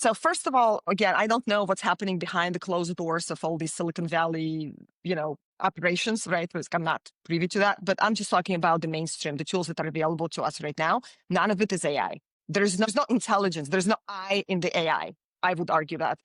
So first of all, again, I don't know what's happening behind the closed doors of all these Silicon Valley, operations, right? Because I'm not privy to that, but I'm just talking about the mainstream, the tools that are available to us right now. None of it is AI. There's no intelligence. There's no I in the AI. I would argue that.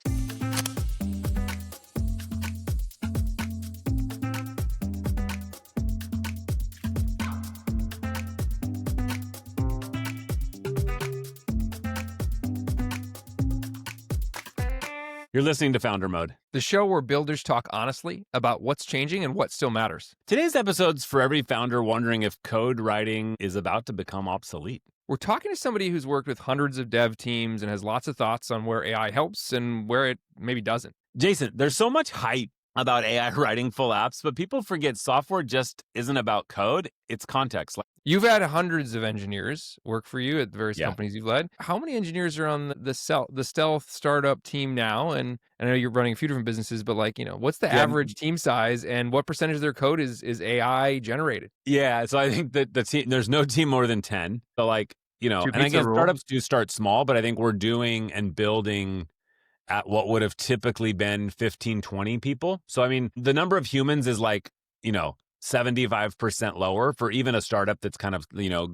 You're listening to Founder Mode, the show where builders talk honestly about what's changing and what still matters. Today's episode's for every founder wondering if code writing is about to become obsolete. We're talking to somebody who's worked with hundreds of dev teams and has lots of thoughts on where AI helps and where it maybe doesn't. Jason, there's so much hype about AI writing full apps, but people forget software just isn't about code, it's context. You've had hundreds of engineers work for you at the various companies you've led. How many engineers are on the stealth startup team now? And I know you're running a few different businesses, but what's the average team size and what percentage of their code is AI generated? Yeah, so I think that the team, there's no team more than 10. So and I guess startups do start small, but I think we're doing and building at what would have typically been 15, 20 people. So, I mean, the number of humans is 75% lower for even a startup that's kind of,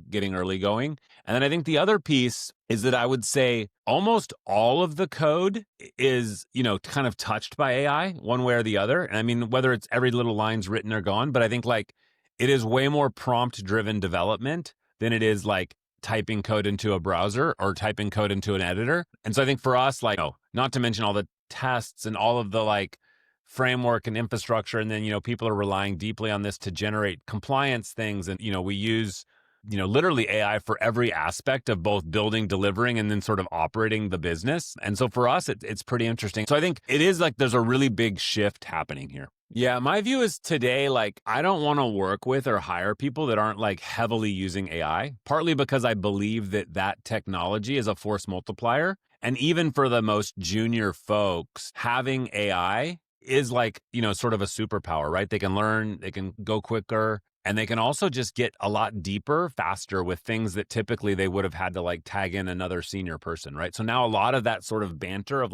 getting early going. And then I think the other piece is that I would say almost all of the code is, kind of touched by AI one way or the other. And I mean, whether it's every little line's written or gone, but I think it is way more prompt driven development than it is typing code into a browser or typing code into an editor. And so I think for us, not to mention all the tests and all of the framework and infrastructure. And then, people are relying deeply on this to generate compliance things. And, we use, literally AI for every aspect of both building, delivering, and then sort of operating the business. And so for us, it's pretty interesting. So I think it is there's a really big shift happening here. Yeah, my view is today, I don't want to work with or hire people that aren't heavily using AI, partly because I believe that technology is a force multiplier. And even for the most junior folks, having AI is sort of a superpower, right? They can learn, they can go quicker, and they can also just get a lot deeper faster with things that typically they would have had to tag in another senior person, right? So now a lot of that sort of banter of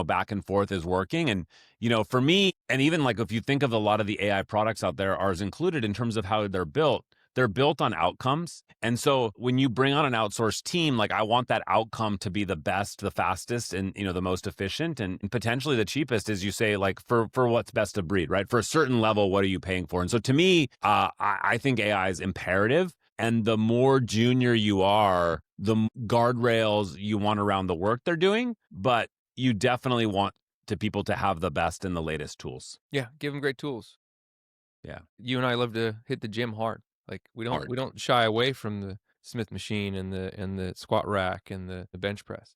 back and forth is working. And, for me, and even if you think of a lot of the AI products out there, ours included in terms of how they're built on outcomes. And so when you bring on an outsourced team, I want that outcome to be the best, the fastest, and, the most efficient and potentially the cheapest, as you say, for what's best of breed, right? For a certain level, what are you paying for? And so to me, I think AI is imperative. And the more junior you are, the guardrails you want around the work they're doing, but you definitely want people to have the best and the latest tools. Yeah, give them great tools. Yeah. You and I love to hit the gym hard. We don't shy away from the Smith machine and the squat rack and the bench press.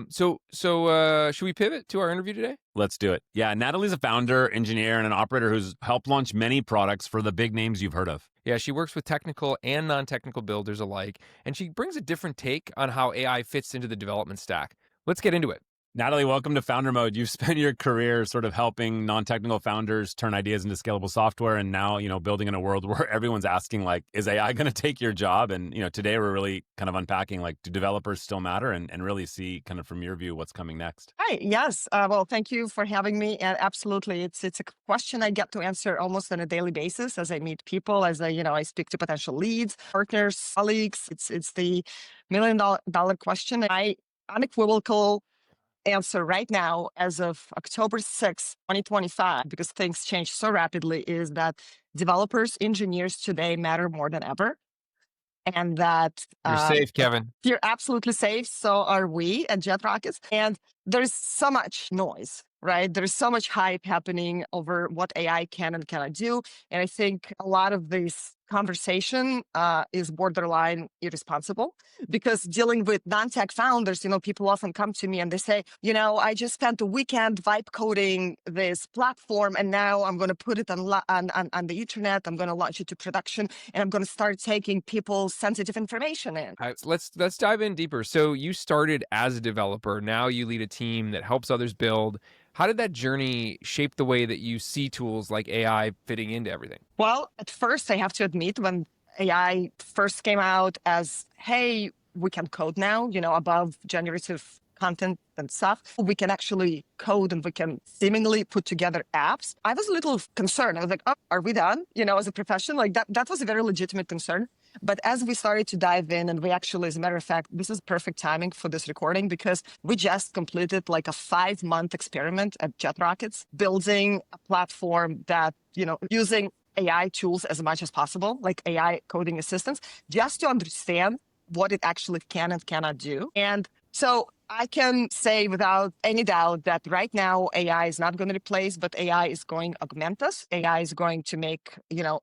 So should we pivot to our interview today? Let's do it. Yeah, Natalie's a founder, engineer, and an operator who's helped launch many products for the big names you've heard of. Yeah, she works with technical and non-technical builders alike, and she brings a different take on how AI fits into the development stack. Let's get into it. Natalie, welcome to Founder Mode. You've spent your career sort of helping non-technical founders turn ideas into scalable software, and now, building in a world where everyone's asking, is AI going to take your job? And, today we're really kind of unpacking, do developers still matter? And really see kind of from your view what's coming next. Hi, yes. Well, thank you for having me. And absolutely, it's a question I get to answer almost on a daily basis as I meet people, as I speak to potential leads, partners, colleagues. It's the $1 million question. I unequivocal answer right now, as of October 6th, 2025, because things change so rapidly, is that developers, engineers today matter more than ever. And that you're safe, Kevin. You're absolutely safe. So are we at JetRockets. And there's so much noise, right? There's so much hype happening over what AI can and cannot do. And I think a lot of this conversation is borderline irresponsible, because dealing with non-tech founders, people often come to me and they say, I just spent a weekend vibe coding this platform, and now I'm going to put it on the internet. I'm going to launch it to production, and I'm going to start taking people's sensitive information in. All right, let's dive in deeper. So you started as a developer. Now you lead a team that helps others build. How did that journey shape the way that you see tools like AI fitting into everything? Well, at first, I have to admit, when AI first came out as, hey, we can code now, above generative content and stuff. We can actually code and we can seemingly put together apps. I was a little concerned. I was like, oh, are we done? As a profession, like that was a very legitimate concern. But as we started to dive in, and we actually, as a matter of fact, this is perfect timing for this recording because we just completed like a 5-month experiment at JetRockets, building a platform that, using AI tools as much as possible, like AI coding assistants, just to understand what it actually can and cannot do. And so I can say without any doubt that right now AI is not going to replace, but AI is going to augment us. AI is going to make,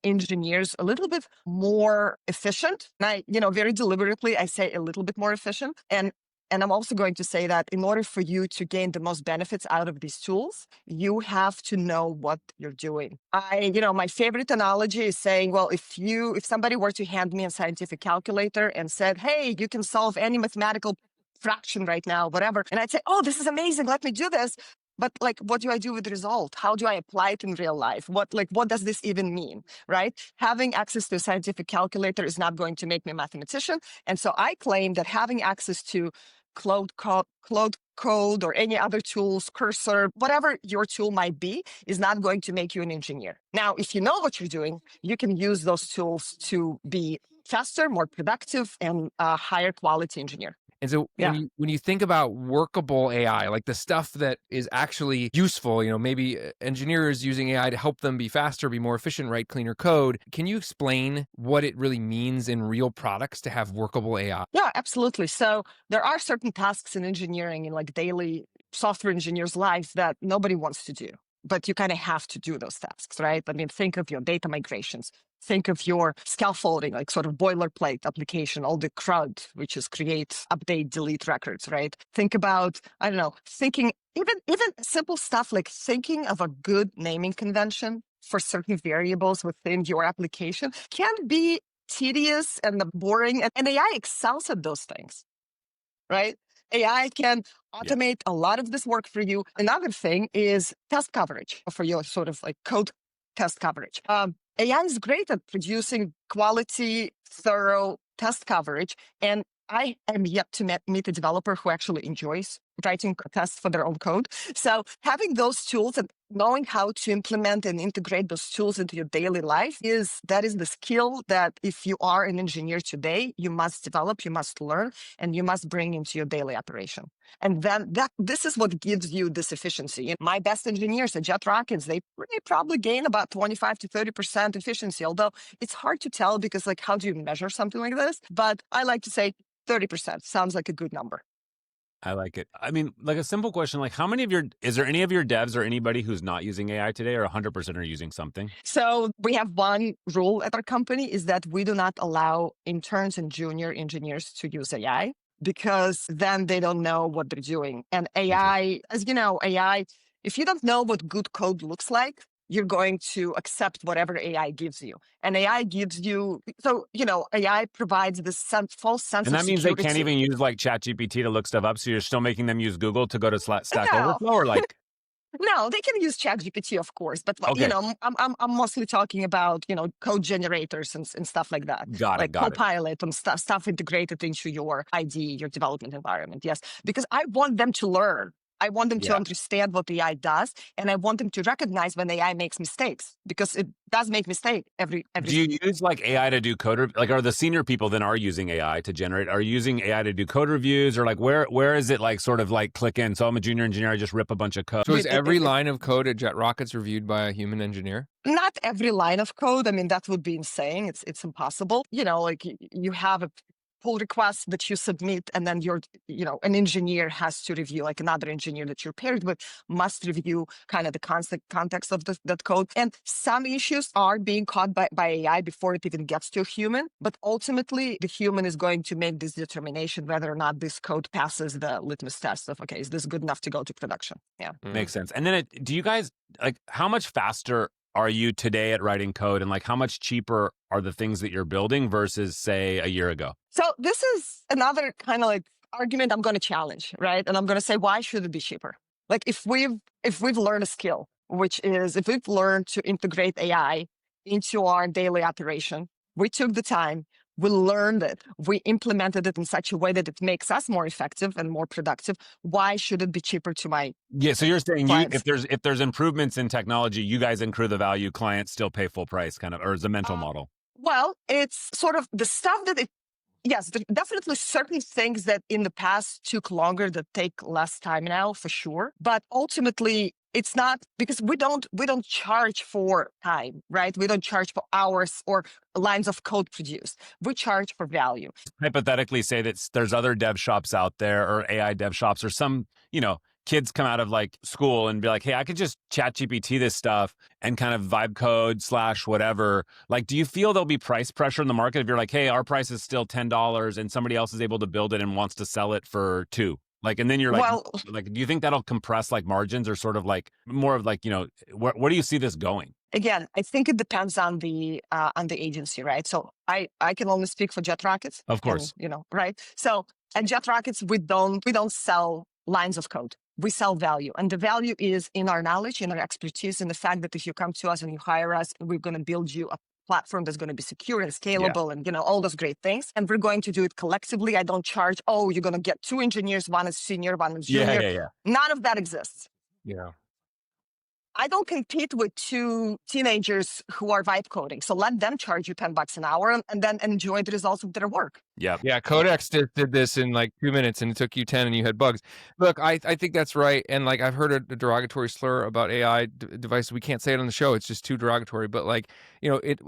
engineers a little bit more efficient. And I, very deliberately, I say a little bit more efficient. And I'm also going to say that in order for you to gain the most benefits out of these tools, you have to know what you're doing. My favorite analogy is saying, well, if somebody were to hand me a scientific calculator and said, hey, you can solve any mathematical fraction right now, whatever. And I'd say, oh, this is amazing. Let me do this. But like, what do I do with the result? How do I apply it in real life? What does this even mean, right? Having access to a scientific calculator is not going to make me a mathematician. And so I claim that having access to Cloud Code or any other tools, Cursor, whatever your tool might be, is not going to make you an engineer. Now, if you know what you're doing, you can use those tools to be faster, more productive, and a higher quality engineer. And so when you think about workable AI, like the stuff that is actually useful, maybe engineers using AI to help them be faster, be more efficient, write cleaner code, can you explain what it really means in real products to have workable AI? Yeah, absolutely. So there are certain tasks in engineering, in like daily software engineers' life that nobody wants to do, but you kind of have to do those tasks, right? I mean, think of your data migrations. Think of your scaffolding, like sort of boilerplate application, all the CRUD, which is create, update, delete records, right? Think about, I don't know, thinking, even simple stuff like thinking of a good naming convention for certain variables within your application can be tedious and boring. And AI excels at those things, right? AI can automate a lot of this work for you. Another thing is test coverage for your sort of like code test coverage. AI is great at producing quality, thorough test coverage. And I am yet to meet a developer who actually enjoys writing tests for their own code. So having those tools and knowing how to implement and integrate those tools into your daily life is the skill that if you are an engineer today, you must develop, you must learn, and you must bring into your daily operation. And then this is what gives you this efficiency. And my best engineers at JetRockets, they probably gain about 25 to 30% efficiency, although it's hard to tell because like, how do you measure something like this? But I like to say 30% sounds like a good number. I like it. I mean, like a simple question, like is there any of your devs or anybody who's not using AI today or 100% are using something? So we have one rule at our company is that we do not allow interns and junior engineers to use AI because then they don't know what they're doing. And AI, as you know, AI, if you don't know what good code looks like, you're going to accept whatever AI gives you. And AI gives you, so, AI provides this false sense of security. And that means they can't even use like ChatGPT to look stuff up. So you're still making them use Google to go to Stack Overflow or like? No, they can use ChatGPT, of course, but Okay. I'm mostly talking about code generators and stuff like that. Got it. Copilot and stuff integrated into your ID, your development environment. Yes, because I want them to learn. I want them to understand what AI does, and I want them to recognize when AI makes mistakes because it does make mistakes every. Do you use like AI to do code? Like, are the senior people then are using AI to generate? Are you using AI to do code reviews, or like where is it like sort of like click in? So I'm a junior engineer, I just rip a bunch of code. So is every line of code at JetRockets reviewed by a human engineer? Not every line of code. I mean, that would be insane. It's impossible. Like you have a pull request that you submit, and then an engineer has to review, like another engineer that you're paired with must review kind of the context of that code. And some issues are being caught by AI before it even gets to a human. But ultimately, the human is going to make this determination whether or not this code passes the litmus test of, okay, is this good enough to go to production? Yeah. Makes sense. And then do you guys, like, how much faster are you today at writing code, and like how much cheaper are the things that you're building versus say a year ago? So this is another kind of like argument I'm going to challenge, right? And I'm going to say, why should it be cheaper? Like if we've learned a skill, which is if we've learned to integrate AI into our daily operation, we took the time, We learned it. We implemented it in such a way that it makes us more effective and more productive. Why should it be cheaper to my So you're saying clients? if there's improvements in technology, you guys accrue the value, clients still pay full price, kind of, or is the mental model? Well, it's sort of the stuff that yes, there are definitely certain things that in the past took longer that take less time now, for sure. But ultimately, it's not because we don't charge for time, right? We don't charge for hours or lines of code produced. We charge for value. Hypothetically, say that there's other dev shops out there or AI dev shops or some, kids come out of like school and be like, hey, I could just chat GPT this stuff and kind of vibe code / whatever. Like, do you feel there'll be price pressure in the market if you're like, hey, our price is still $10 and somebody else is able to build it and wants to sell it for $2? Like, and then you're Well, like, do you think that'll compress like margins or sort of like more of like, where do you see this going? again, I think it depends on the agency, right? So I can only speak for JetRockets, Of course. and, right? So at JetRockets, we don't sell lines of code. We sell value, and the value is in our knowledge, in our expertise, in the fact that if you come to us and you hire us, we're going to build you a platform that's going to be secure and scalable and all those great things, and we're going to do it collectively. I don't charge, oh, you're going to get 2 engineers, one is senior, one is junior. Yeah. None of that exists. Yeah. I don't compete with 2 teenagers who are vibe coding. So let them charge you $10 an hour and then enjoy the results of their work. Yeah. Codex did this in like 2 minutes and it took you 10 and you had bugs. Look, I think that's right. And like, I've heard a derogatory slur about AI devices. We can't say it on the show. It's just too derogatory. But like,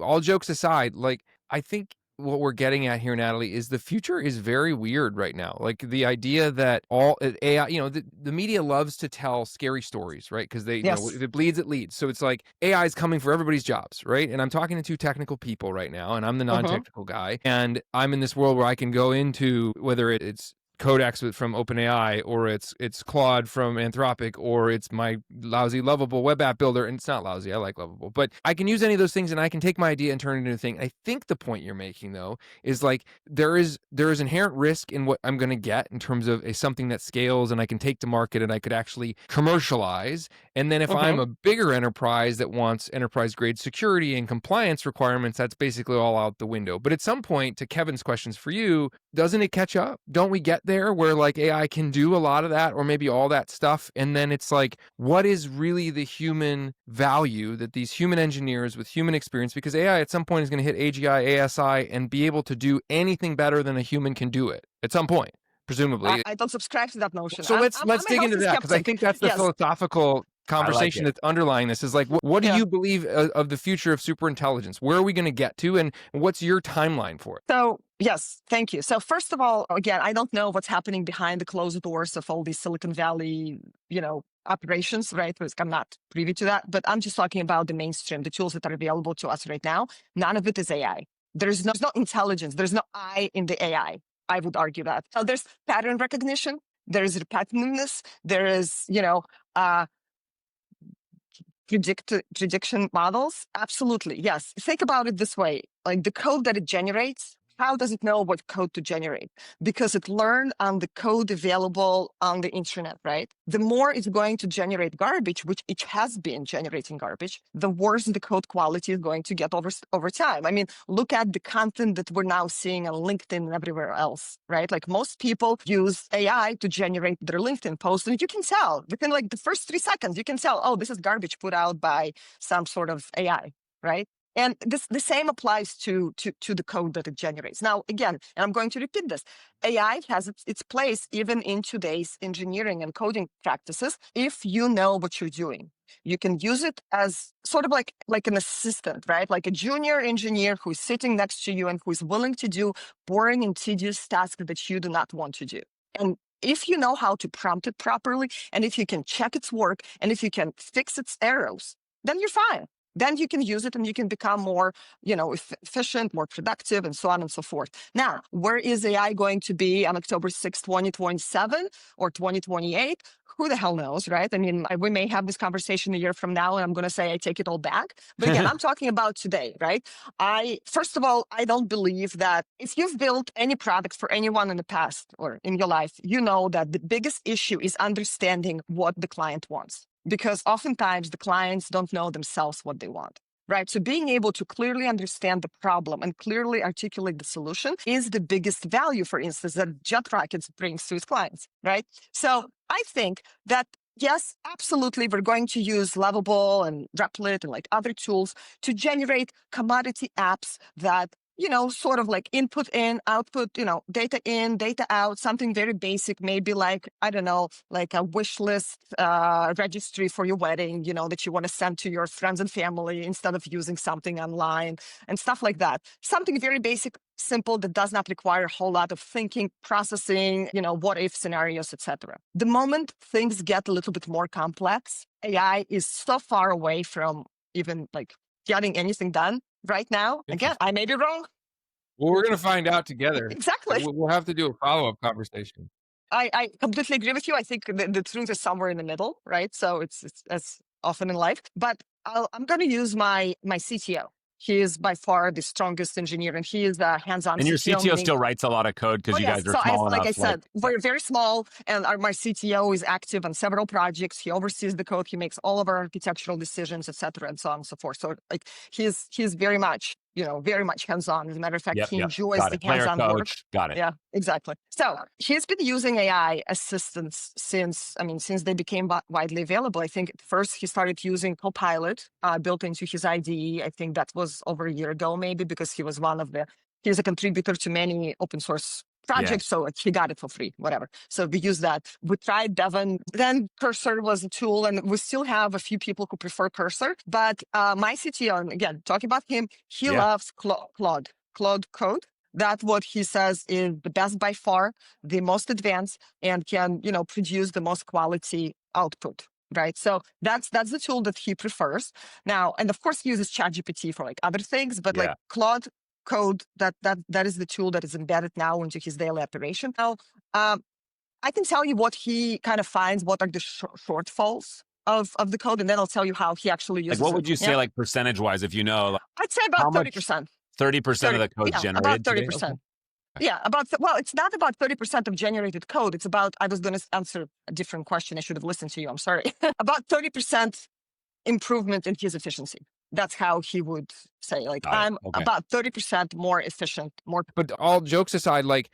all jokes aside, like, I think what we're getting at here, Natalie, is the future is very weird right now. Like the idea that all AI, the media loves to tell scary stories, right? Because they, Yes. if it bleeds, it leads. So it's like AI is coming for everybody's jobs, right? And I'm talking to 2 technical people right now, and I'm the non-technical guy. And I'm in this world where I can go into whether it's Codex from OpenAI, or it's Claude from Anthropic, or it's my lousy Lovable web app builder. And it's not lousy, I like Lovable, but I can use any of those things and I can take my idea and turn it into a thing. I think the point you're making though is like there is inherent risk in what I'm going to get in terms of something that scales and I can take to market and I could actually commercialize. And then if I'm a bigger enterprise that wants enterprise grade security and compliance requirements, that's basically all out the window. But at some point, to Kevin's questions for you, doesn't it catch up? Don't we get there where like AI can do a lot of that or maybe all that stuff? And then it's like, what is really the human value that these human engineers with human experience, because AI at some point is going to hit AGI, ASI and be able to do anything better than a human can do it at some point, presumably. I don't subscribe to that notion. So let's dig into that, because I think that's the philosophical conversation that's underlying this is like, what do you believe of the future of superintelligence? Where are we going to get to, and what's your timeline for it? So yes, thank you. So first of all, again, I don't know what's happening behind the closed doors of all these Silicon Valley, operations, right? Because I'm not privy to that, but I'm just talking about the mainstream, the tools that are available to us right now. None of it is AI. There's no intelligence. There's no I in the AI. I would argue that. So there's pattern recognition. There is repetitiveness. There is, prediction models. Absolutely. Yes. Think about it this way. Like the code that it generates, how does it know what code to generate? Because it learned on the code available on the internet, right? The more it's going to generate garbage, which it has been generating garbage, the worse the code quality is going to get over time. I mean, look at the content that we're now seeing on LinkedIn and everywhere else, right? Like most people use AI to generate their LinkedIn post, and you can tell within like the first 3 seconds, you can tell, oh, this is garbage put out by some sort of AI, right? And the same applies to the code that it generates. Now, again, and I'm going to repeat this, AI has its place even in today's engineering and coding practices if you know what you're doing. You can use it as sort of like an assistant, right? Like a junior engineer who's sitting next to you and who's willing to do boring and tedious tasks that you do not want to do. And if you know how to prompt it properly, and if you can check its work, and if you can fix its errors, then you're fine. Then you can use it and you can become more, efficient, more productive, and so on and so forth. Now, where is AI going to be on October 6th, 2027 or 2028? Who the hell knows, right? I mean, we may have this conversation a year from now and I'm going to say I take it all back. But again, I'm talking about today, right? First of all, I don't believe that if you've built any product for anyone in the past or in your life, you know that the biggest issue is understanding what the client wants. Because oftentimes the clients don't know themselves what they want. right? So being able to clearly understand the problem and clearly articulate the solution is the biggest value, for instance, that JetRockets brings to its clients, right? So I think that, yes, absolutely, we're going to use Lovable and Replit and like other tools to generate commodity apps that, sort of like input in, output, data in, data out, something very basic, maybe like, I don't know, like a wish list registry for your wedding, that you want to send to your friends and family instead of using something online and stuff like that. Something very basic, simple, that does not require a whole lot of thinking, processing, what if scenarios, etc. The moment things get a little bit more complex, AI is so far away from even like getting anything done right now. Again, I may be wrong. Well, we're going to find out together. Exactly. We'll have to do a follow-up conversation. I completely agree with you. I think the truth is somewhere in the middle, right? So it's as often in life. But I'm going to use my CTO. He is by far the strongest engineer, and he is the hands-on. And your CTO, CTO still writes a lot of code because you guys are small enough. Like I said, we're very small, and my CTO is active on several projects. He oversees the code. He makes all of our architectural decisions, etc., and so on and so forth. So like he's very much very much hands-on. As a matter of fact, he enjoys the hands-on work. Got it. Yeah, exactly. So he's been using AI assistants since they became widely available. I think at first he started using Copilot built into his IDE. I think that was over a year ago, maybe, because he's a contributor to many open source projects, so he got it for free, whatever. So we use that. We tried Devon. Then Cursor was a tool, and we still have a few people who prefer Cursor. But my CTO, and again, talking about him, he loves Claude Code. That's what he says is the best by far, the most advanced, and can produce the most quality output. Right. So that's the tool that he prefers. Now, and of course he uses ChatGPT for like other things, but like Claude Code, that is the tool that is embedded now into his daily operation. Now, I can tell you what he kind of finds, what are the shortfalls of the code, and then I'll tell you how he actually uses it. Like, what would you say, like percentage-wise, if you know? Like, I'd say about 30%. 30% of the code generated? About 30%. Okay. Yeah, it's not about 30% of generated code. It's about, I was going to answer a different question. I should have listened to you. I'm sorry. About 30% improvement in his efficiency. That's how he would say, like, I'm about 30% more efficient. But all jokes aside, like,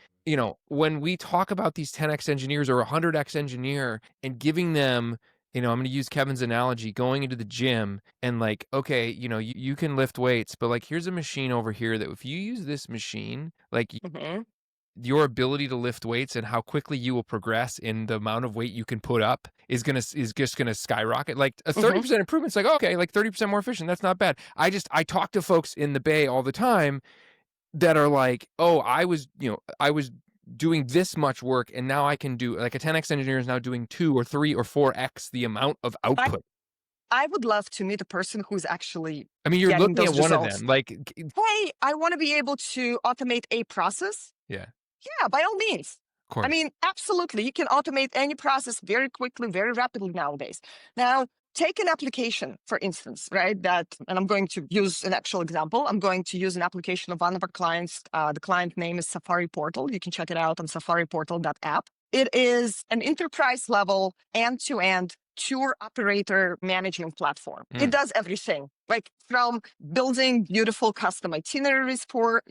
when we talk about these 10x engineers or 100x engineer and giving them, I'm going to use Kevin's analogy, going into the gym and like, okay, you can lift weights, but like, here's a machine over here that if you use this machine, like your ability to lift weights and how quickly you will progress in the amount of weight you can put up is just gonna skyrocket. Like a 30% improvement. It's like, okay, like 30% more efficient. That's not bad. I talk to folks in the Bay all the time that are like, oh, I was doing this much work and now I can do, like, a 10x engineer is now doing 2 or 3 or 4x the amount of output. I would love to meet a person who's actually you're looking at one of them. Like, hey, I want to be able to automate a process. Yeah, by all means. Of course. Absolutely. You can automate any process very quickly, very rapidly nowadays. Now, take an application, for instance, right? And I'm going to use an actual example. I'm going to use an application of one of our clients. The client name is Safari Portal. You can check it out on safariportal.app. It is an enterprise level, end-to-end tour operator management platform. It does everything, like from building beautiful custom itineraries for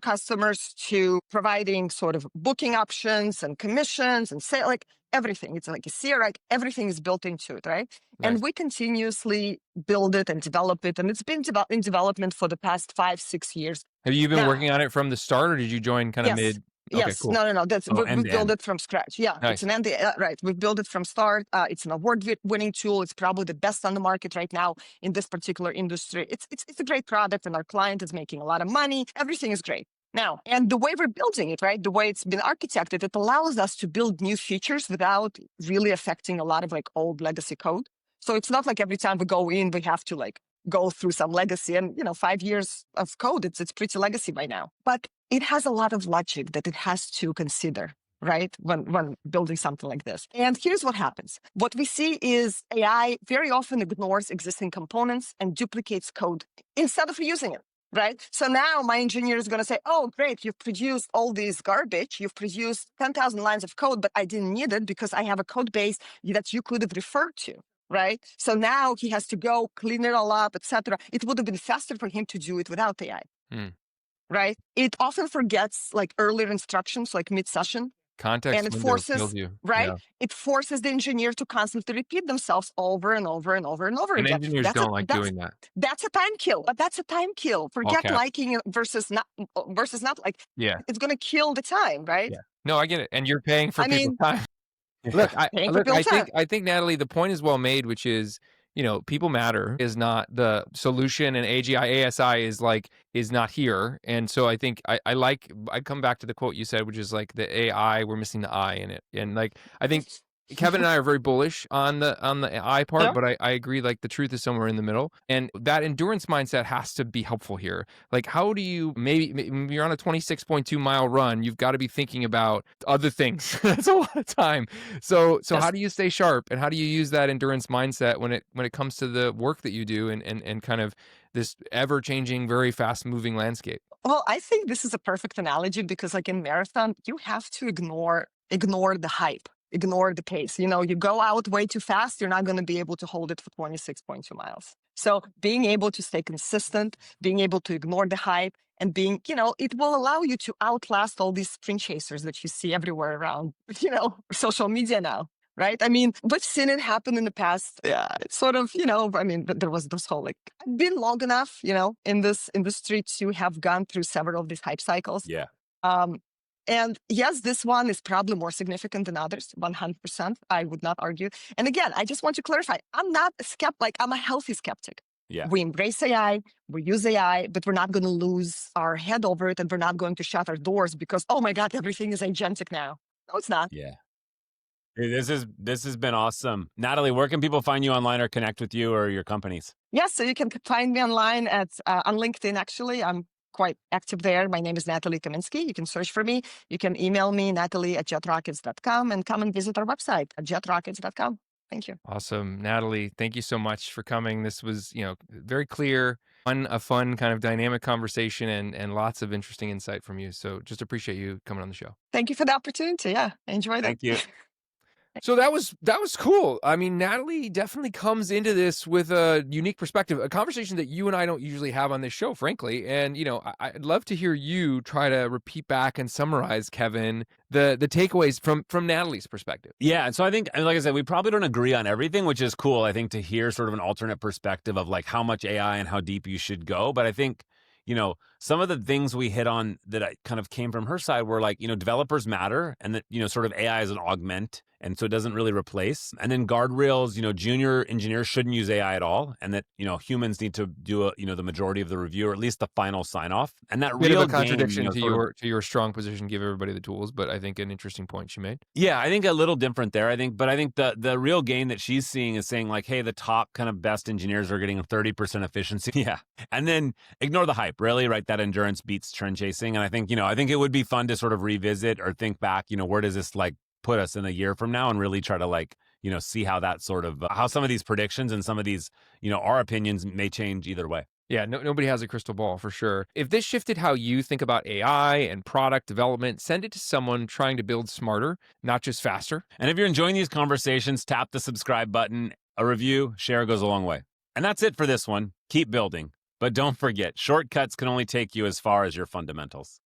customers to providing sort of booking options and commissions and say like everything. It's like a CRM, everything is built into it, right? Nice. And we continuously build it and develop it. And it's been in development for the past 5-6 years. Have you been working on it from the start, or did you join kind of mid? Okay, yes. Cool. No. We built it from scratch. Yeah, nice. It's an end. Right. We've built it from start. It's an award-winning tool. It's probably the best on the market right now in this particular industry. It's a great product, and our client is making a lot of money. Everything is great. Now, and the way we're building it, right, the way it's been architected, it allows us to build new features without really affecting a lot of like old legacy code. So it's not like every time we go in, we have to like go through some legacy and, 5 years of code. It's pretty legacy by now. But it has a lot of logic that it has to consider, right, when building something like this. And here's what happens. What we see is AI very often ignores existing components and duplicates code instead of reusing it. Right. So now my engineer is going to say, oh, great, you've produced all this garbage. You've produced 10,000 lines of code, but I didn't need it because I have a code base that you could have referred to. right? So now he has to go clean it all up, etc. It would have been faster for him to do it without AI, right? It often forgets like earlier instructions, like mid-session. Context And it window forces, kills you. right? Yeah. It forces the engineer to constantly repeat themselves over and over and over and over And again. engineers don't like doing that. That's a time kill. But that's a time kill. Forget liking it versus not like. Yeah. It's going to kill the time, right? Yeah. No, I get it. And you're paying for people's time. Look, I think Natalie, the point is well made, which is, people matter is not the solution, and ASI is not here. And so I think I come back to the quote you said, which is like the AI, we're missing the I in it. And like, I think Kevin and I are very bullish on the I part, Yeah. but I agree, like the truth is somewhere in the middle. And that endurance mindset has to be helpful here. Like, how do you, maybe you're on a 26.2 mile run, you've got to be thinking about other things. That's a lot of time. So Yes. how do you stay sharp, and how do you use that endurance mindset when it comes to the work that you do and kind of this ever-changing, very fast-moving landscape? Well, I think this is a perfect analogy because like in marathon, you have to ignore the hype, ignore the pace. You go out way too fast, you're not going to be able to hold it for 26.2 miles. So being able to stay consistent, being able to ignore the hype, and being, it will allow you to outlast all these sprint chasers that you see everywhere around, social media now. Right. I mean, we've seen it happen in the past. Yeah, it's sort of, I mean, there was this whole, like, I've been long enough, in this industry to have gone through several of these hype cycles. Yeah. And yes, this one is probably more significant than others, 100%. I would not argue. And again, I just want to clarify, I'm not a skeptic. I'm a healthy skeptic. Yeah. We embrace AI, we use AI, but we're not going to lose our head over it, and we're not going to shut our doors because, oh my God, everything is agentic now. No, it's not. Yeah. Hey, this has been awesome. Natalie, where can people find you online or connect with you or your companies? Yes, so you can find me online on LinkedIn, actually. I'm quite active there. My name is Natalie Kaminski. You can search for me. You can email me, natalie@jetrockets.com, and come and visit our website at jetrockets.com. Thank you. Awesome. Natalie, thank you so much for coming. This was, very clear, a fun kind of dynamic conversation, and lots of interesting insight from you. So just appreciate you coming on the show. Thank you for the opportunity. Yeah, I enjoyed it. Thank you. So that was cool. I mean, Natalie definitely comes into this with a unique perspective, a conversation that you and I don't usually have on this show, frankly. And, I'd love to hear you try to repeat back and summarize, Kevin, the takeaways from Natalie's perspective. Yeah. And so I think, like I said, we probably don't agree on everything, which is cool. I think to hear sort of an alternate perspective of like how much AI and how deep you should go. But I think, some of the things we hit on that I kind of came from her side were like, developers matter, and that, sort of AI is an augment. And so it doesn't really replace. And then guardrails, junior engineers shouldn't use AI at all. And that, humans need to do, the majority of the review, or at least the final sign off. And that Bit real of a contradiction gain, to your strong position, give everybody the tools, but I think an interesting point she made. Yeah, I think a little different there. I think the real gain that she's seeing is saying like, hey, the top kind of best engineers are getting 30% efficiency. Yeah. And then ignore the hype, really, right? That endurance beats trend chasing. And I think, I think it would be fun to sort of revisit or think back, where does this like put us in a year from now, and really try to like, see how that sort of, how some of these predictions and some of these, our opinions may change either way. Yeah, nobody has a crystal ball for sure. If this shifted how you think about AI and product development, send it to someone trying to build smarter, not just faster. And if you're enjoying these conversations, tap the subscribe button. A review, share goes a long way. And that's it for this one. Keep building. But don't forget, shortcuts can only take you as far as your fundamentals.